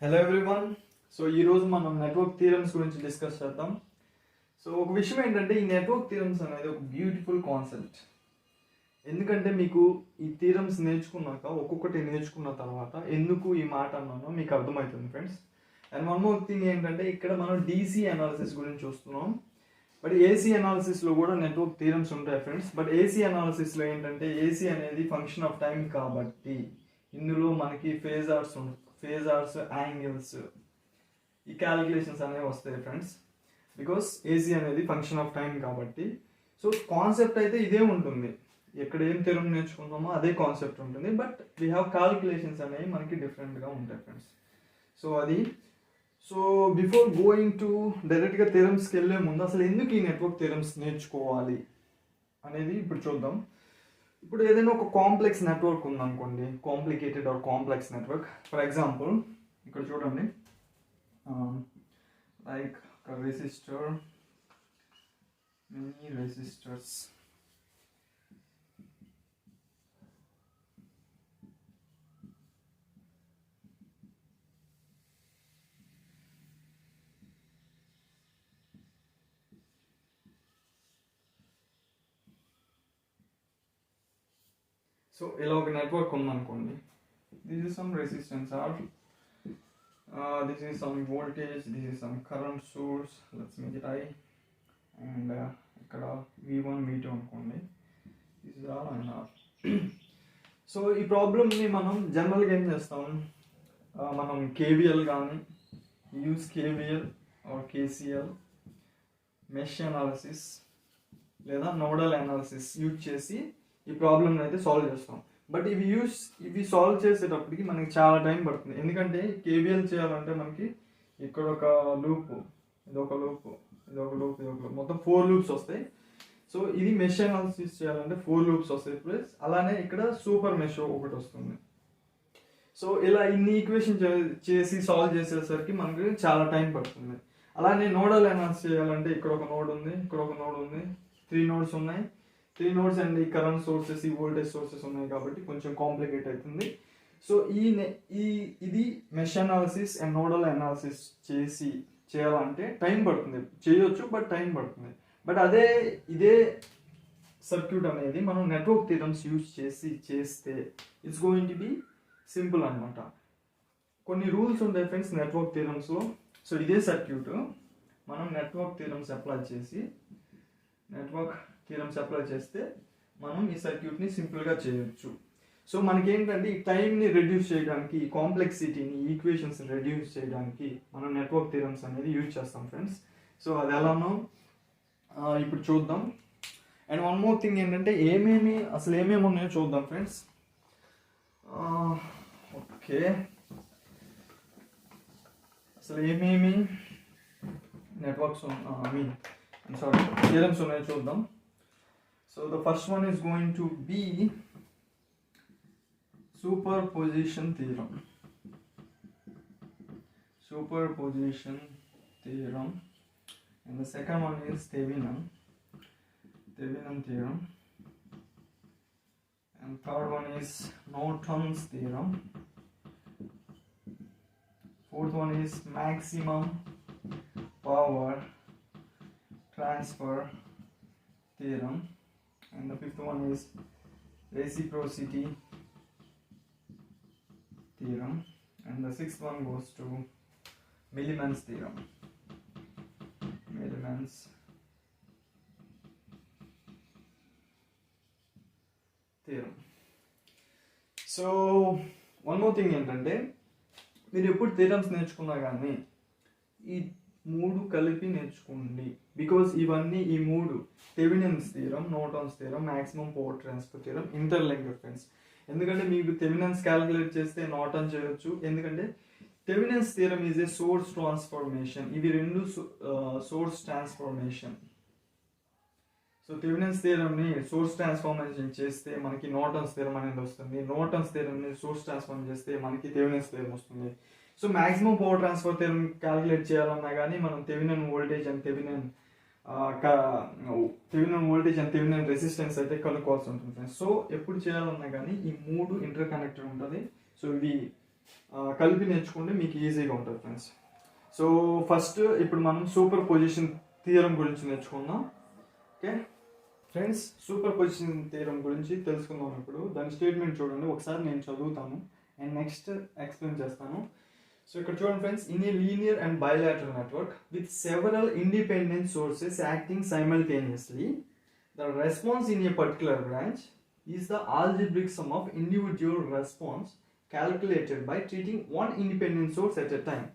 Hello everyone. So ఈరోజు మనం network theorems గురించి డిస్కస్ చేద్దాం. సో ఒక విషయం ఏంటంటే, ఈ నెట్వర్క్ థియరమ్స్ అనేది ఒక బ్యూటిఫుల్ కాన్సెప్ట్. ఎందుకంటే మీకు ఈ థియరమ్స్ నేర్చుకున్నాక, ఒక్కొక్కటి నేర్చుకున్న తర్వాత ఎందుకు ఈ మాట అన్నానో మీకు అర్థమవుతుంది friends. And one more thing ఏంటంటే, ఇక్కడ మనం డీసీ అనాలిసిస్ గురించి చూస్తున్నాం. బట్ ఏసీ అనాలిసిస్లో కూడా నెట్వర్క్ థియరమ్స్ ఉంటాయి ఫ్రెండ్స్. బట్ ఏసీ అనాలిసిస్లో ఏంటంటే, ఏసీ అనేది ఫంక్షన్ ఆఫ్ టైం కాబట్టి ఇందులో మనకి ఫేజార్స్ యాంగిల్స్, ఈ క్యాలిక్యులేషన్స్ అనేవి వస్తాయి ఫ్రెండ్స్. బికాస్ ఏసీ అనేది ఫంక్షన్ ఆఫ్ టైం కాబట్టి. సో కాన్సెప్ట్ అయితే ఇదే ఉంటుంది, ఎక్కడ ఏం థియరం నేర్చుకుంటామో అదే కాన్సెప్ట్ ఉంటుంది. బట్ వీ హ్యావ్ క్యాలిక్యులేషన్స్ అనేవి మనకి డిఫరెంట్గా ఉంటాయి ఫ్రెండ్స్. సో అది బిఫోర్ గోయింగ్ టు డైరెక్ట్గా థియరమ్స్కి వెళ్ళే ముందు అసలు ఎందుకు ఈ నెట్వర్క్ థియరమ్స్ నేర్చుకోవాలి అనేది ఇప్పుడు చూద్దాం. ఇప్పుడు ఏదైనా ఒక కాంప్లెక్స్ నెట్వర్క్ ఉందనుకోండి, complicated or complex network. For example ఇక్కడ చూడండి, like resistor, many resistors, so ఇలా ఒక నెట్వర్క్ ఉందనుకోండి. This is some resistance or this is some voltage, this is some current source, let's make it I, and ఇక్కడ V1 V2 అనుకోండి. this is R and R. So ఈ ప్రాబ్లమ్ని మనం జనరల్గా ఏం చేస్తాం, మనం కేవీఎల్ కానీ use KVL or KCL, mesh analysis లేదా నోడల్ అనాలిసిస్ యూజ్ చేసి ఈ ప్రాబ్లమ్ని అయితే సాల్వ్ చేస్తాం. బట్ ఇవి సాల్వ్ చేసేటప్పటికి మనకి చాలా టైం పడుతుంది. ఎందుకంటే కేవీఎల్ చేయాలంటే మనకి ఇక్కడ ఒక లూప్, ఇదొక లూప్, ఇదొక లూప్, మొత్తం 4 లూప్స్ వస్తాయి. సో ఇది మెష్ అనాలిసిస్ చేయాలంటే 4 లూప్స్ వస్తాయి ప్లస్ అలానే ఇక్కడ సూపర్ మెష్ ఒకటి వస్తుంది. సో ఇలా ఇన్ని ఈక్వేషన్ చేసి సాల్వ్ చేసేసరికి మనకి చాలా టైం పడుతుంది. అలానే నోడల్ అనాలిసిస్ చేయాలంటే ఇక్కడ ఒక నోడ్ ఉంది, ఇక్కడ ఒక నోడ్ ఉంది, 3 నోడ్స్ ఉన్నాయి. 3 నోడ్స్ అండ్ ఈ కరెంట్ సోర్సెస్, ఈ వోల్టేజ్ సోర్సెస్ ఉన్నాయి కాబట్టి కొంచెం కాంప్లికేట్ అవుతుంది. సో ఇది mesh analysis and nodal analysis చేయాలంటే టైం పడుతుంది. చేయొచ్చు బట్ టైం పడుతుంది. బట్ ఇదే సర్క్యూట్ అనేది మనం నెట్వర్క్ థియరమ్స్ యూజ్ చేస్తే it's going to be simple అనమాట. కొన్ని రూల్స్ ఉంటాయి ఫ్రెండ్స్ నెట్వర్క్ థియరమ్స్లో. సో ఇదే సర్క్యూట్ మనం నెట్వర్క్ థియరమ్స్ అప్లై చేస్తే మనం ఈ సర్క్యూట్ని సింపుల్గా చేయొచ్చు. సో మనకేంటంటే ఈ టైంని రెడ్యూస్ చేయడానికి, ఈ కాంప్లెక్సిటీని, ఈక్వేషన్స్ రెడ్యూస్ చేయడానికి మనం నెట్వర్క్ థియరమ్స్ అనేది యూజ్ చేస్తాం ఫ్రెండ్స్. సో అది ఎలానో ఇప్పుడు చూద్దాం. అండ్ వన్ మోర్ థింగ్ ఏంటంటే అసలు ఏమేమి ఉన్నాయో చూద్దాం ఫ్రెండ్స్. ఓకే, అసలు ఏమేమి నెట్వర్క్స్ థియరమ్స్ ఉన్నాయో చూద్దాం. So the first one is going to be superposition theorem. And the second one is Thevenin theorem. And third one is Norton's theorem. Fourth one is maximum power transfer theorem. And the fifth one is reciprocity theorem. And the sixth one goes to Milliman's theorem. So one more thing ఏంటంటే, మీరు ఎప్పుడు theorems నేర్చుకున్నా కానీ ఈ 3 కలిపి నేర్చుకోండి. Because ఇవన్నీ ఈ 3 Thevenin's theorem, Norton's theorem, maximum power transfer theorem interlinked friends. ఎందుకంటే మీకు థెవెనిన్స్ క్యాలిక్యులేట్ చేస్తే నార్టన్ చేయొచ్చు. ఎందుకంటే Thevenin's theorem is a source transformation. ఇవి 2 సోర్స్ ట్రాన్స్ఫర్మేషన్. సో థెవెనిన్స్ థియరంని సోర్స్ ట్రాన్స్ఫర్మేషన్ చేస్తే మనకి నార్టన్స్ థియరం అనేది వస్తుంది. నార్టన్స్ థియరంని సోర్స్ ట్రాన్స్ఫార్మ్ చేస్తే మనకి థెవెనిన్స్ థియరం వస్తుంది. So maximum power transfer theorem calculate చేయాలన్నా కానీ మనం Thevenin voltage and Thevenin resistance అయితే కనుక్కోవాల్సి ఉంటుంది. సో ఎప్పుడు చేయాలన్నా కానీ ఈ 3 ఇంటర్ కనెక్టెడ్ ఉంటుంది. సో ఇవి కలిపి నేర్చుకుంటే మీకు ఈజీగా ఉంటుంది ఫ్రెండ్స్. సో ఫస్ట్ ఇప్పుడు మనం సూపర్ పొజిషన్ థియరం గురించి నేర్చుకుందాం. Okay friends, super position theorem గురించి తెలుసుకుందాం. ఇప్పుడు దాని స్టేట్మెంట్ చూడండి, ఒకసారి నేను చదువుతాను అండ్ నెక్స్ట్ ఎక్స్ప్లెయిన్ చేస్తాను. సో ఇక్కడ చూడండి friends, in a linear and bilateral network with several independent sources acting simultaneously, the response in a particular branch is the algebraic sum of individual response calculated by treating one independent source at a time.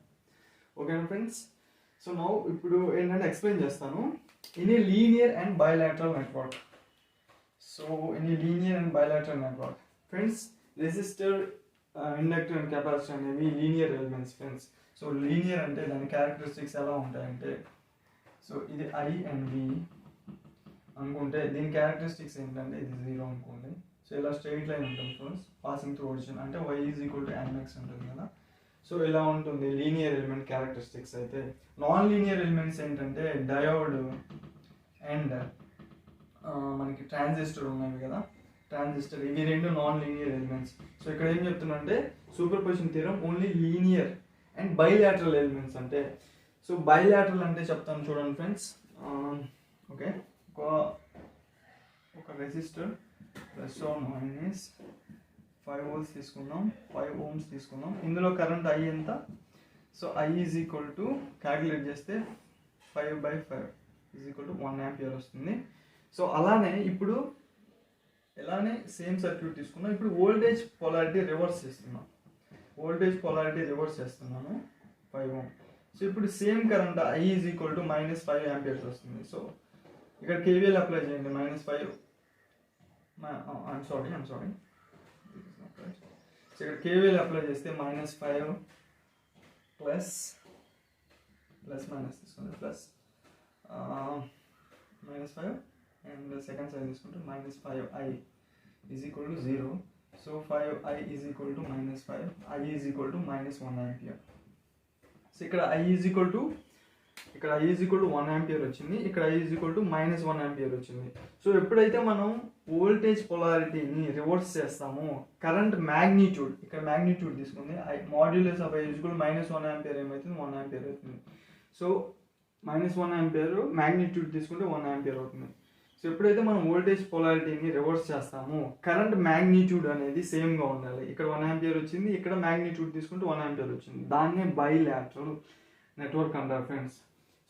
Okay friends, so now ఇప్పుడు ఏంటంటే explain చేస్తాను. in a linear and bilateral network, so in a linear and bilateral network friends, resistor, inductor and capacitor అనేవి linear elements friends. So linear అంటే దాని characteristics ఎలా ఉంటాయంటే, so ఇది I and V అనుకుంటే దీని క్యారెక్టరిస్టిక్స్ ఏంటంటే ఇది 0 అనుకోండి. సో ఇలా స్ట్రైట్ లైన్ ఉంటుంది ఫ్రెండ్స్, పాసింగ్ త్రూ ఒరిజిన్ అంటే y is equal to mx ఉంటుంది కదా. సో ఇలా ఉంటుంది లీనియర్ ఎలిమెంట్ క్యారెక్టరిస్టిక్స్. అయితే నాన్ లీనియర్ ఎలిమెంట్స్ ఏంటంటే డయోడ్ అండ్ మనకి ట్రాన్సిస్టర్ ఉన్నాయి కదా, ట్రాన్సిస్టర్, ఇవి రెండు నాన్ లీనియర్ ఎలిమెంట్స్. సో ఇక్కడ ఏం చెప్తున్నా అంటే superposition theorem only linear and bilateral elements అంటే. సో బైలాటరల్ అంటే చెప్తాను చూడండి ఫ్రెండ్స్. ఓకే, ఒక resistor plus R minus 5 volts తీసుకుందాం, 5 ohms తీసుకుందాం. ఇందులో కరెంట్ I ఎంత, so I is equal to calculate చేస్తే 5/5 ఈజ్ ఈక్వల్ టు 1 ఆంపియర్ వస్తుంది. సో అలానే ఇప్పుడు ఎలానే సేమ్ సర్క్యూట్ తీసుకున్నాం. ఇప్పుడు వోల్టేజ్ పొలారిటీ రివర్స్ చేస్తున్నాం, వోల్టేజ్ పొలారిటీ రివర్స్ చేస్తున్నాను 5 ohm. సో ఇప్పుడు same current I is equal to -5 amperes వస్తుంది. సో ఇక్కడ KVL అప్లై చేయండి, -5 ఐమ్ సారీ సో ఇక్కడ KVL అప్లై చేస్తే -5 ప్లస్ మైనస్ తీసుకుంటే ప్లస్ -5 అండ్ సెకండ్ సైడ్ తీసుకుంటే -5I is equal to 0. So 5I is equal to -5, I is equal to -1 ampere. So ఇక్కడ I is equal to 1 ampere వచ్చింది, ఇక్కడ I is equal to -1 ampere వచ్చింది. So ఎప్పుడైతే మనం voltage పొలారిటీని reverse చేస్తామో current magnitude, ఇక్కడ magnitude తీసుకుంది modulus of I is equal to -1 ampere ఏమవుతుంది, 1 ఆంపియర్ అవుతుంది. సో -1 ఆంపియర్ మ్యాగ్నిట్యూడ్ తీసుకుంటే 1 ఆంపియర్ అవుతుంది. సో ఎప్పుడైతే మనం వోల్టేజ్ పొలారిటీని రివర్స్ చేస్తామో కరెంట్ మ్యాగ్నిట్యూడ్ అనేది సేమ్గా ఉండాలి. ఇక్కడ 1 ఆంపియర్ వచ్చింది, ఇక్కడ మ్యాగ్నిట్యూడ్ తీసుకుంటే 1 ఆంపియర్ వచ్చింది. దాన్నే బైలాటరల్ నెట్వర్క్ అంటారు ఫ్రెండ్స్.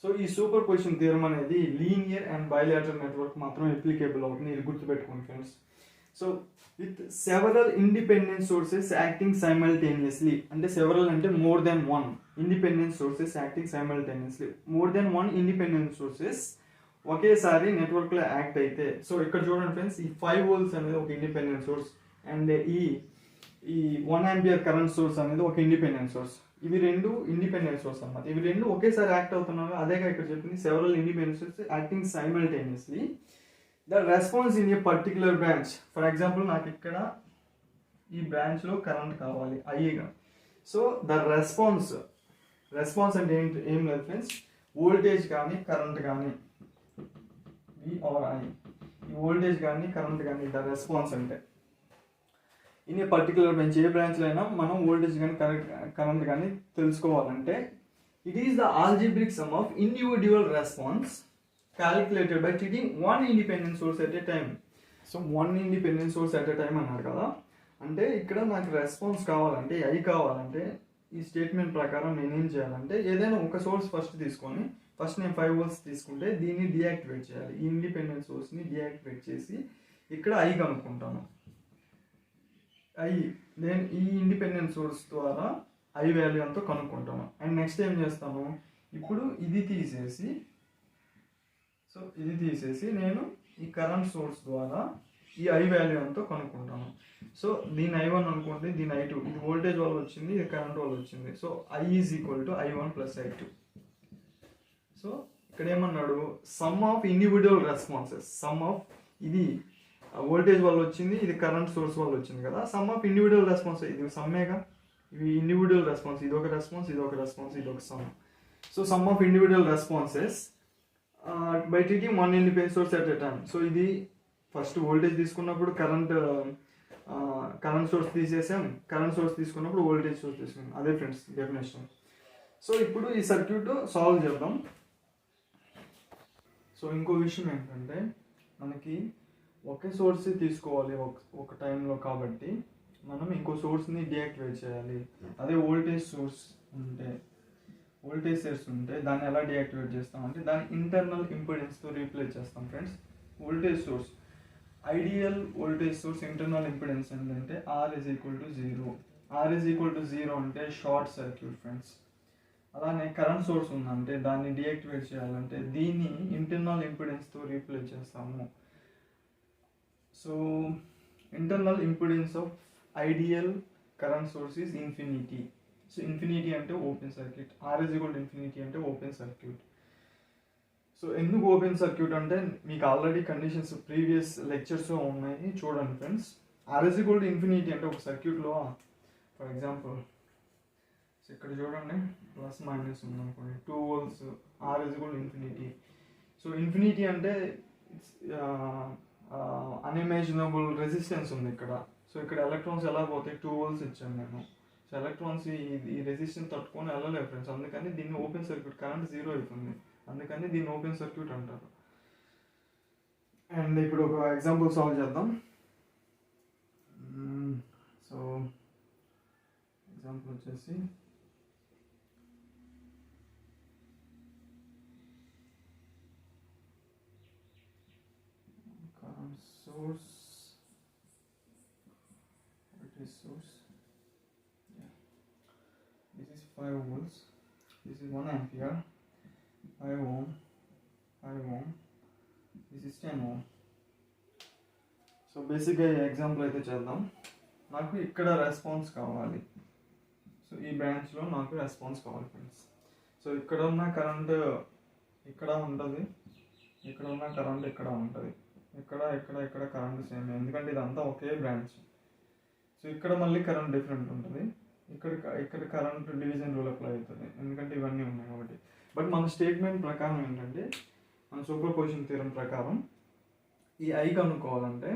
సో ఈ సూపర్ పొజిషన్ థియరం అనేది లీనియర్ అండ్ బైలాటరల్ నెట్వర్క్ మాత్రమే అప్లికేబుల్ అవుతుంది, ఇది గుర్తుపెట్టుకోండి friends. So with several independent sources acting simultaneously, అంటే సెవరల్ అంటే more than 1 independent sources acting simultaneously, more than 1 independent sources ఒకేసారి నెట్వర్క్లో యాక్ట్ అయితే. సో ఇక్కడ చూడండి ఫ్రెండ్స్, ఈ 5 volts అనేది ఒక ఇండిపెండెంట్ సోర్స్ అండ్ ఈ 1 ఆంపియర్ కరెంట్ సోర్స్ అనేది ఒక ఇండిపెండెంట్ సోర్స్. ఇవి రెండు ఇండిపెండెంట్ సోర్స్ అన్నమాట. ఇవి రెండు ఒకేసారి యాక్ట్ అవుతున్నారు, అదేగా ఇక్కడ చెప్పింది several independent source acting simultaneously. The response in a particular branch, for example నాకు ఇక్కడ ఈ బ్రాంచ్లో కరెంట్ కావాలి ఐగా. సో ద రెస్పాన్స్ అంటే ఏం లేదు ఫ్రెండ్స్, వోల్టేజ్ కానీ కరెంట్ కానీ V or I, ఈ వోల్టేజ్ కానీ కరెంట్ కానీ ద రెస్పాన్స్ అంటే ఇన్ ఏ పర్టికులర్ బ్రాంచ్, ఏ బ్రాంచ్లో అయినా మనం వోల్టేజ్ కానీ కరెంట్ కానీ తెలుసుకోవాలంటే it is the algebraic some of individual response calculated by treating 1 independent source at a time. So 1 independent source at a time అన్నారు కదా, అంటే ఇక్కడ నాకు రెస్పాన్స్ కావాలంటే I కావాలంటే ఈ స్టేట్మెంట్ ప్రకారం నేనేం చేయాలంటే ఏదైనా ఒక సోర్స్ ఫస్ట్ తీసుకొని, ఫస్ట్ నేను 5 volts తీసుకుంటే దీన్ని డియాక్టివేట్ చేయాలి, ఈ ఇండిపెండెంట్ సోర్స్ని డియాక్టివేట్ చేసి ఇక్కడ I కనుక్కుంటాను. నేను ఈ ఇండిపెండెంట్ సోర్స్ ద్వారా I వాల్యూ అంతా కనుక్కుంటాను. అండ్ నెక్స్ట్ ఏం చేస్తాను, ఇప్పుడు ఇది తీసేసి నేను ఈ కరెంట్ సోర్స్ ద్వారా ఈ I వాల్యూ అంతా కనుక్కుంటాను. సో దీని I1 అనుకోండి, దీని I2, ఇది వోల్టేజ్ వల్ల వచ్చింది, ఇది కరెంట్ వల్ల వచ్చింది. So I is equal to I1 plus I2. So ఇక్కడ ఏమన్నాడు, some of individual responses, some of ఇది వోల్టేజ్ వల్ల వచ్చింది, ఇది కరెంట్ సోర్స్ వల్ల వచ్చింది కదా, సమ్ ఆఫ్ ఇండివిడ్యువల్ రెస్పాన్స్, ఇది సమ్మేగా, ఇవి ఇండివిడ్యువల్ రెస్పాన్స్, ఇది ఒక రెస్పాన్స్, ఇది ఒక రెస్పాన్స్, ఇది ఒక sum. So sum of individual responses by treating 1 independent source at a time. So ఇది ఫస్ట్ వోల్టేజ్ తీసుకున్నప్పుడు కరెంట్ కరెంట్ సోర్స్ తీసేసాం, కరెంట్ సోర్స్ తీసుకున్నప్పుడు వోల్టేజ్ సోర్స్ తీసుకున్నాం. అదే ఫ్రెండ్స్ డెఫినేషన్. సో ఇప్పుడు ఈ సర్క్యూట్ సాల్వ్ చేద్దాం. సో ఇంకో విషయం ఏంటంటే మనకి ఒకే సోర్స్ తీసుకోవాలి ఒక టైంలో, కాబట్టి మనం ఇంకో సోర్స్ని డియాక్టివేట్ చేయాలి. అదే వోల్టేజ్ సోర్స్ ఉంటే దాన్ని ఎలా డియాక్టివేట్ చేస్తాం అంటే దాని ఇంటర్నల్ ఇంపిడెన్స్తో రీప్లేస్ చేస్తాం friends. Voltage source, ideal voltage source internal impedance ఏంటంటే R = 0. R = 0 అంటే షార్ట్ సర్క్యూట్ ఫ్రెండ్స్. అలానే కరెంట్ సోర్స్ ఉందంటే దాన్ని డియాక్టివేట్ చేయాలంటే దీన్ని ఇంటర్నల్ ఇంపిడెన్స్తో రీప్లేస్ చేస్తాము. So internal impedance of ideal current source is infinity. So infinity అంటే ఓపెన్ సర్క్యూట్, R = ఇన్ఫినిటీ అంటే ఓపెన్ సర్క్యూట్. సో ఎందుకు ఓపెన్ సర్క్యూట్ అంటే మీకు ఆల్రెడీ కండిషన్స్ ప్రీవియస్ లెక్చర్స్లో ఉన్నాయి, చూడండి ఫ్రెండ్స్. R = ఇన్ఫినిటీ అంటే ఒక సర్క్యూట్లో ఫర్ ఎగ్జాంపుల్ ఇక్కడ చూడండి ప్లస్ మైనస్ ఉందనుకోండి, 2 volts, R = infinity. So infinity అంటే అన్ఇమాజినబుల్ రెసిస్టెన్స్ ఉంది ఇక్కడ. సో ఇక్కడ ఎలక్ట్రాన్స్ ఎలా పోతాయి, 2 volts ఇచ్చాను నేను. సో ఎలక్ట్రాన్స్ ఈ రెసిస్టెన్స్ తట్టుకొని వెళ్ళలేవు ఫ్రెండ్స్. అందుకని దీన్ని ఓపెన్ సర్క్యూట్, కరెంట్ 0 అవుతుంది, అందుకని దీన్ని ఓపెన్ సర్క్యూట్ అంటారు. అండ్ ఇప్పుడు ఒక ఎగ్జాంపుల్ సాల్వ్ చేద్దాం. సో ఎగ్జాంపుల్ వచ్చేసి current source, voltage source, this is 5 volts, this is 1 ampere, 5 ohm, 5 ohm, this is 10 ohm. So బేసిక్గా ఎగ్జాంపుల్ అయితే చేద్దాం. నాకు ఇక్కడ రెస్పాన్స్ కావాలి. సో ఈ బ్రాంచ్లో నాకు రెస్పాన్స్ కావాలి ఫ్రెండ్స్. సో ఇక్కడ ఉన్న కరెంట్ ఇక్కడ ఉంటుంది, ఇక్కడ ఉన్న కరెంట్ ఇక్కడ ఉంటుంది, ఇక్కడ కరెంట్ సేమ్, ఎందుకంటే ఇదంతా ఒకే బ్రాంచ్. సో ఇక్కడ మళ్ళీ కరెంట్ డిఫరెంట్ ఉంటుంది, ఇక్కడ కరెంట్ డివిజన్ రూల్ అప్లై అవుతుంది, ఎందుకంటే ఇవన్నీ ఉన్నాయి కాబట్టి. బట్ మన స్టేట్మెంట్ ప్రకారం ఏంటంటే, మన సూపర్ పొజిషన్ థియరం ప్రకారం ఈ ఐ కనుక్కోవాలంటే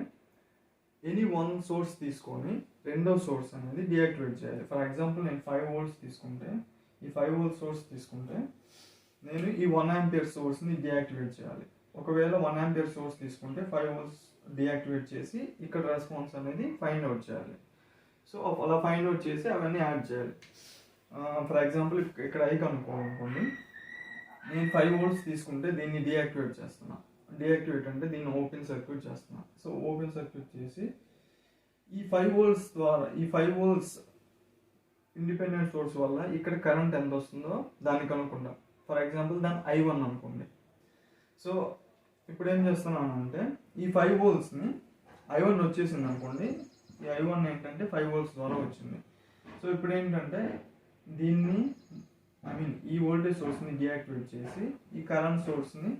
ఎనీ వన్ సోర్స్ తీసుకొని రెండో సోర్స్ అనేది డియాక్టివేట్ చేయాలి. ఫర్ ఎగ్జాంపుల్ నేను 5 volts తీసుకుంటే, ఈ 5 volts సోర్స్ తీసుకుంటే నేను ఈ 1 ampere సోర్స్ని డియాక్టివేట్ చేయాలి. ఒకవేళ 1 ampere సోర్స్ తీసుకుంటే 5 volts డియాక్టివేట్ చేసి ఇక్కడ రెస్పాన్స్ అనేది ఫైండ్ అవుట్ చేయాలి. సో అలా ఫైండ్ అవుట్ చేసి అవన్నీ యాడ్ చేయాలి. ఫర్ ఎగ్జాంపుల్ ఇక్కడ ఐ కనుక్కోవాలనుకోండి, నేను 5 volts తీసుకుంటే దీన్ని డియాక్టివేట్ చేస్తున్నా. డియాక్టివేట్ అంటే దీన్ని ఓపెన్ సర్క్యూట్ చేస్తున్నా. సో ఓపెన్ సర్క్యూట్ చేసి ఈ 5 volts ద్వారా, ఈ 5 volts ఇండిపెండెంట్ సోర్స్ వల్ల ఇక్కడ కరెంట్ ఎంత వస్తుందో దాన్ని కనుక్కుంటా. ఫర్ ఎగ్జాంపుల్ దాని I1 అనుకోండి. సో ఇప్పుడు ఏం చేస్తున్నాను అంటే ఈ 5 voltsని I1 వచ్చేసింది అనుకోండి, ఈ I1 ఏంటంటే 5 volts ద్వారా వచ్చింది. సో ఇప్పుడు ఏంటంటే దీన్ని ఈ వోల్టేజ్ సోర్స్ని డియాక్టివేట్ చేసి ఈ కరెంట్ సోర్స్ని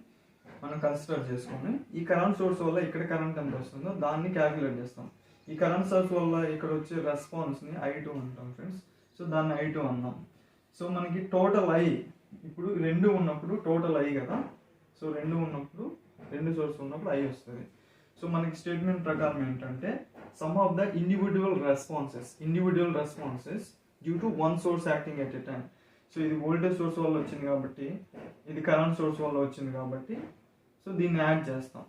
మనం కన్సిడర్ చేసుకొని ఈ కరెంట్ సోర్స్ వల్ల ఇక్కడ కరెంట్ ఎంత వస్తుందో దాన్ని క్యాలిక్యులేట్ చేస్తాం. ఈ కరెంట్ సోర్స్ వల్ల ఇక్కడ వచ్చే రెస్పాన్స్ని I2 అంటాం ఫ్రెండ్స్. సో దాన్ని I2 అన్నాం. సో మనకి టోటల్ I ఇప్పుడు 2 ఉన్నప్పుడు టోటల్ I కదా. సో 2 ఉన్నప్పుడు, 2 సోర్స్ ఉన్నప్పుడు I వస్తుంది. సో మనకి స్టేట్మెంట్ ప్రకారం ఏంటంటే some of the individual responses due to one source acting at a time. So ఇది వోల్టేజ్ సోర్స్ వల్ల వచ్చింది కాబట్టి, ఇది కరెంట్ సోర్స్ వల్ల వచ్చింది కాబట్టి, సో దీన్ని యాడ్ చేస్తాం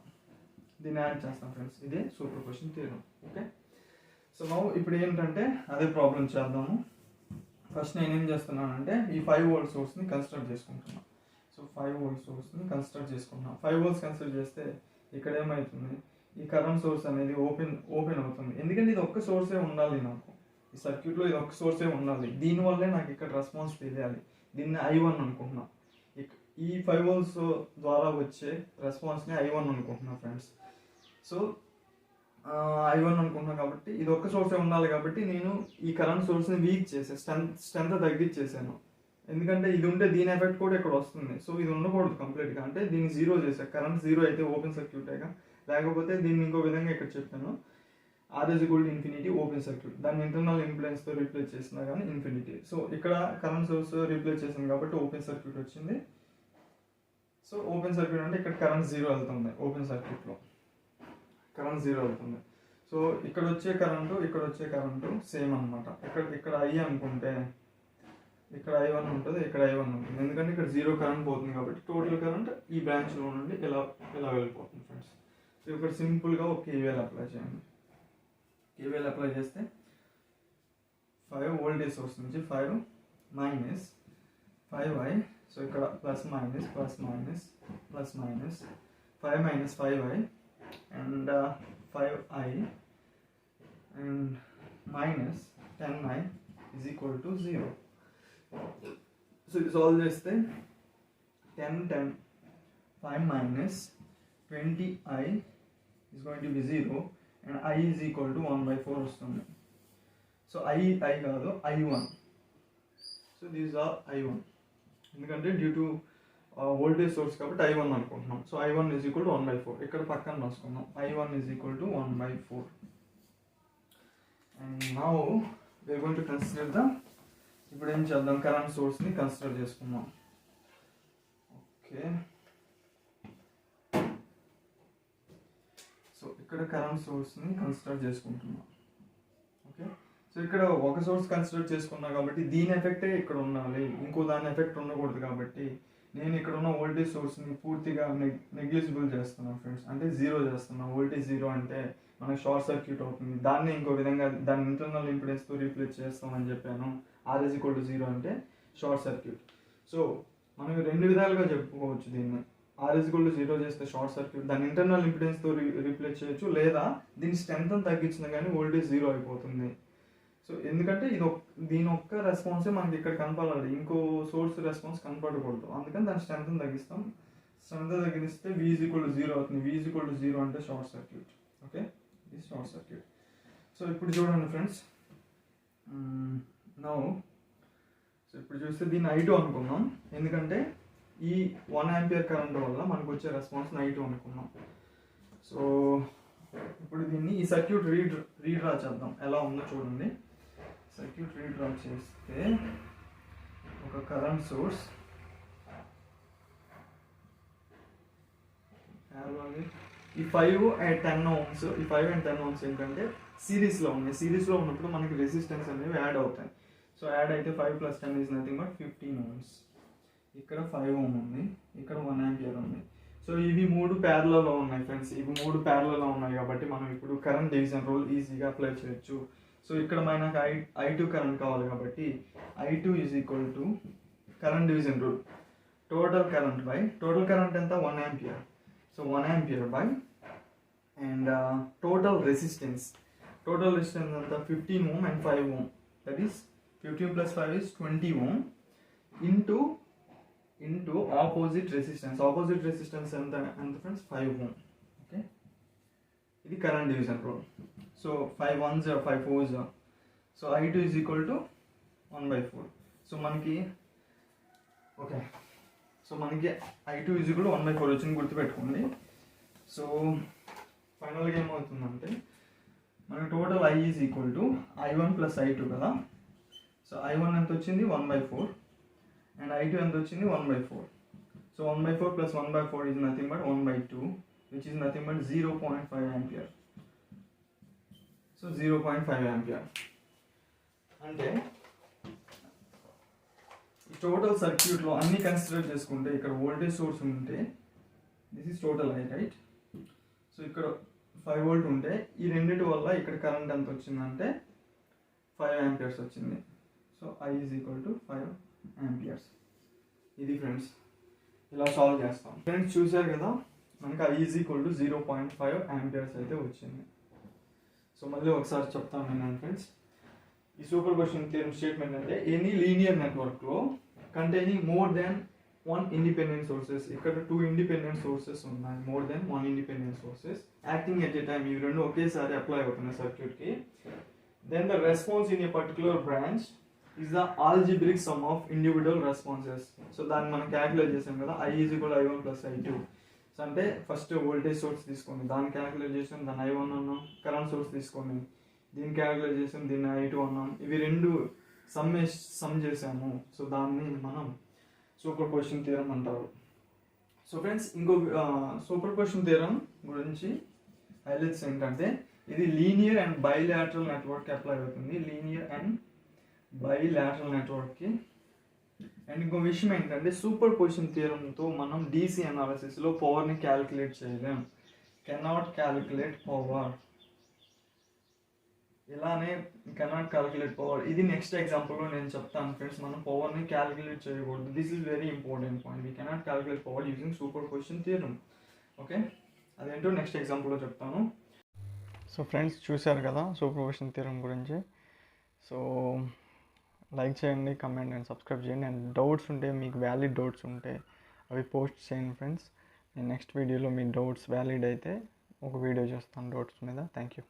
ఫ్రెండ్స్. ఇదే super position theorem. Okay, so ఇప్పుడు ఏంటంటే అదే ప్రాబ్లం చేద్దాము. ఫస్ట్ నేను ఏం చేస్తున్నానంటే ఈ 5 volt సోర్స్ని కన్సిడర్ చేసుకుంటున్నాను. సో 5 volt సోర్స్ని కన్సిడర్ చేసుకుంటున్నాను. 5 volts కన్సిడర్ చేస్తే ఇక్కడ ఏమవుతుంది, ఈ కరెంట్ సోర్స్ అనేది ఓపెన్ అవుతుంది, ఎందుకంటే ఇది ఒక్క సోర్సే ఉండాలి నాకు ఈ సర్క్యూట్లో, ఇది ఒక్క సోర్సే ఉండాలి. దీనివల్లే నాకు ఇక్కడ రెస్పాన్స్ తెలియాలి. దీన్ని I1 అనుకుంటున్నాను. ఈ 5 volts ద్వారా వచ్చే రెస్పాన్స్ని I1 అనుకుంటున్నాను ఫ్రెండ్స్. సో I1 అనుకుంటున్నాను కాబట్టి ఇది ఒక్క సోర్సే ఉండాలి కాబట్టి నేను ఈ కరెంట్ సోర్స్ని వీక్ చేసే స్ట్రెంత్ తగ్గించేసాను, ఎందుకంటే ఇది ఉంటే దీని ఎఫెక్ట్ కూడా ఇక్కడ వస్తుంది. సో ఇది ఉండకూడదు కంప్లీట్గా, అంటే దీన్ని 0 చేసా. కరెంట్ 0 అయితే ఓపెన్ సర్క్యూటేగా, లేకపోతే దీన్ని ఇంకో విధంగా ఇక్కడ చెప్పాను, R = ఇన్ఫినిటీ ఓపెన్ సర్క్యూట్. దాన్ని ఇంటర్నల్ ఇంపిడెన్స్తో రీప్లేస్ చేసినా కానీ ఇన్ఫినిటీ. సో ఇక్కడ కరెంట్ సోర్స్ రీప్లేస్ చేసాను కాబట్టి ఓపెన్ సర్క్యూట్ వచ్చింది. సో ఓపెన్ సర్క్యూట్ అంటే ఇక్కడ కరెంట్ 0 వెళ్తుంది, ఓపెన్ సర్క్యూట్లో కరెంట్ 0 వెళ్తుంది. సో సో ఇక్కడ వచ్చే కరెంటు సేమ్ అనమాట. ఇక్కడ I అనుకుంటే ఇక్కడ I1 ఉంటుంది, ఇక్కడ I1 ఉంటుంది. ఎందుకంటే ఇక్కడ 0 కరెంట్ పోతుంది కాబట్టి టోటల్ కరెంట్ ఈ బ్రాంచ్లో నుండి ఇలా వెళ్ళిపోతుంది ఫ్రెండ్స్. సో ఇక్కడ సింపుల్గా ఒక KVL అప్లై చేయండి. KVL అప్లై చేస్తే 5 వోల్టేజ్ సోర్స్ నుంచి 5 మైనస్ 5I, సో ఇక్కడ plus minus 5 minus 5I and 5I and minus 10I is equal to 0. So ఇది సాల్వ్ చేస్తే 10 5 minus 20I is going to be 0 and I is equal to 1/4 వస్తుంది. So I కాదు I1. So these are I1 ఎందుకంటే due to voltage source కాబట్టి I1 అనుకుంటున్నాం. So I1 is equal to 1/4 ఇక్కడ పక్కన రాసుకున్నాం. I1 is equal to 1/4 and now we are going to consider the ఇప్పుడు ఏం చేద్దాం, కరెంట్ సోర్స్ని కన్సిడర్ చేసుకుందాం. ఓకే, సో ఇక్కడ కరెంట్ సోర్స్ని కన్సిడర్ చేసుకుంటున్నాం. ఓకే, సో ఇక్కడ ఒక సోర్స్ కన్సిడర్ చేసుకున్నా కాబట్టి దీని ఎఫెక్టే ఇక్కడ ఉండాలి, ఇంకో దాని ఎఫెక్ట్ ఉండకూడదు. కాబట్టి నేను ఇక్కడ ఉన్న వోల్టేజ్ సోర్స్ని పూర్తిగా నెగ్లిజిబుల్ చేస్తున్నాను ఫ్రెండ్స్, అంటే 0 చేస్తున్నాను. వోల్టేజ్ 0 అంటే మనకు షార్ట్ సర్క్యూట్ అవుతుంది. దాన్ని ఇంకో విధంగా దాని ఇంటర్నల్ ఇంపిడెన్స్తో రీప్లేస్ చేస్తామని చెప్పాను. R is equal to 0 అంటే షార్ట్ సర్క్యూట్. సో మనం 2 విధాలుగా చెప్పుకోవచ్చు దీన్ని. R is equal to 0 చేస్తే షార్ట్ సర్క్యూట్, దాని ఇంటర్నల్ ఇంపిడెన్స్తో రీప్లేస్ చేయొచ్చు, లేదా దీని స్ట్రెంత్ తగ్గించినా కానీ వోల్టేజ్ 0 అయిపోతుంది. సో ఎందుకంటే దీని ఒక్క రెస్పాన్సే మనకి ఇక్కడ కనపడాలి, ఇంకో సోర్స్ రెస్పాన్స్ కనపడకూడదు. అందుకని దాని స్ట్రెంత్ తగ్గిస్తాం. స్ట్రెంత్ తగ్గిస్తే V is equal to 0 అవుతుంది. V is equal to 0 అంటే షార్ట్ సర్క్యూట్. ఓకే, ఇది షార్ట్ సర్క్యూట్. సో ఇప్పుడు చూడండి ఫ్రెండ్స్, సో ఇప్పుడు చూస్తే దీన్ని I2 అనుకున్నాం, ఎందుకంటే ఈ 1 ఆంపియర్ కరెంట్ వల్ల మనకు వచ్చే రెస్పాన్స్ I2 అనుకున్నాం. సో ఇప్పుడు దీన్ని ఈ సర్క్యూట్ రీడ్రా చేద్దాం, ఎలా ఉందో చూడండి. సర్క్యూట్ రీడ్రా చేస్తే ఒక కరెంట్ సోర్స్ ఈ 5 and 10 ohms, ఈ 5 and 10 ohms ఏంటంటే సిరీస్లో ఉన్నాయి. సిరీస్లో ఉన్నప్పుడు మనకి రెసిస్టెన్స్ అనేవి యాడ్ అవుతాయి. సో యాడ్ అయితే 5 + 10 ఈజ్ నథింగ్ బట్ 15 ohms. ఇక్కడ 5 ohm ఉంది, ఇక్కడ 1 ఆంపియర్ ఉంది. సో ఇవి 3 ప్యారలల్లో ఉన్నాయి ఫ్రెండ్స్. ఇవి 3 ప్యారలల్లో ఉన్నాయి కాబట్టి మనం ఇప్పుడు కరెంట్ డివిజన్ రూల్ ఈజీగా అప్లై చేయొచ్చు. సో ఇక్కడ మనకు I2 కరెంట్ కావాలి కాబట్టి I2 is equal to current division rule, total current ఎంత 1 ampere. So 1 ampere by and total resistance అంతా 15 ohm and 5 ohm. That is 15 + 5 is 20 ohm into opposite resistance. Opposite resistance ఎంత friends 5 ohm. Okay, ఇది current division rule. So 5 1s are 5 4s are. So I2 is equal to 1/4. So మనకి I2 is equal to 1/4 వచ్చింది, గుర్తుపెట్టుకోండి. So ఫైనల్గా ఏమవుతుందంటే మనకి total I is equal to I1 + I2 కదా. So I1 ఎంత వచ్చింది 1/4 అండ్ I2 ఎంత వచ్చింది 1/4. So 1/4 + 1/4 is nothing but 1/2, which is nothing but 0.5 ampere. So 0.5 ampere అంటే ఈ టోటల్ సర్క్యూట్లో అన్ని కన్సిడర్ చేసుకుంటే ఇక్కడ వోల్టేజ్ సోర్స్ ఉంటే this is total I, right. So ఇక్కడ 5 వోల్ట్ ఉంటే ఈ రెండింటి వల్ల ఇక్కడ కరెంట్ ఎంత వచ్చిందంటే 5 ఆంపియర్స్ వచ్చింది. So I is equal to 5 amperes. ఇది ఫ్రెండ్స్, ఇలా సాల్వ్ చేస్తాం. ఫ్రెండ్స్ చూశారు కదా, మనకి I is equal to 0.5 amperes అయితే వచ్చింది. సో మళ్ళీ ఒకసారి చెప్తాను నేను ఫ్రెండ్స్. ఈ సూపర్ పొజిషన్ థియరమ్ స్టేట్మెంట్ అంటే ఎనీ లీనియర్ నెట్వర్క్లో containing more than 1 independent sources, ఇక్కడ 2 ఇండిపెండెంట్ సోర్సెస్ ఉన్నాయి, more than 1 independent sources acting at a time, ఇవి రెండు ఒకేసారి అప్లై అవుతున్నాయి సర్క్యూట్కి. Then the response in a particular branch is the algebraic sum of individual responses. So దాన్ని మనం calculate చేసాం కదా, I is equal to I1 + I2. So అంటే ఫస్ట్ వోల్టేజ్ సోర్స్ తీసుకోండి, దాన్ని క్యాలిక్యులేట్ చేసాం, దాన్ని I1 అన్నాం. కరెంట్ సోర్స్ తీసుకోండి, దీన్ని క్యాలిక్యులేట్ చేసాం, దీన్ని I2 అన్నాం. ఇవి రెండు సమ్ చేసాము. సో దాన్ని మనం సూపర్ పొజిషన్ థియరమ్ అంటారు. సో ఫ్రెండ్స్ ఇంకో సూపర్ పొజిషన్ థియరమ్ గురించి హైలైట్స్ ఏంటంటే ఇది లీనియర్ అండ్ బైలాటరల్ నెట్వర్క్కి అప్లై అవుతుంది, లీనియర్ అండ్ బైలాటరల్ నెట్వర్క్కి. అండ్ ఇంకో విషయం ఏంటంటే సూపర్ పొజిషన్ థియరంతో మనం డీసీ అనాలిసిస్లో పవర్ని క్యాలిక్యులేట్ చేయలేం, కెనాట్ క్యాలిక్యులేట్ పవర్. ఇలానే కెనాట్ క్యాలిక్యులేట్ పవర్. ఇది నెక్స్ట్ ఎగ్జాంపుల్లో నేను చెప్తాను ఫ్రెండ్స్. మనం పవర్ని క్యాలిక్యులేట్ చేయకూడదు. This is very important point. We cannot calculate power using super position theorem. Okay, అదేంటో నెక్స్ట్ ఎగ్జాంపుల్లో చెప్తాను. సో ఫ్రెండ్స్ చూశారు కదా సూపర్ పొజిషన్ థియరం గురించి. సో లైక్ చేయండి, కమెంట్ అండ్ సబ్స్క్రైబ్ చేయండి. అండ్ డౌట్స్ ఉంటే, మీకు వ్యాలిడ్ డౌట్స్ ఉంటే అవి పోస్ట్ చేయండి ఫ్రెండ్స్. నేను నెక్స్ట్ వీడియోలో మీ డౌట్స్ వ్యాలిడ్ అయితే ఒక వీడియో చేస్తాను డౌట్స్ మీద. Thank you.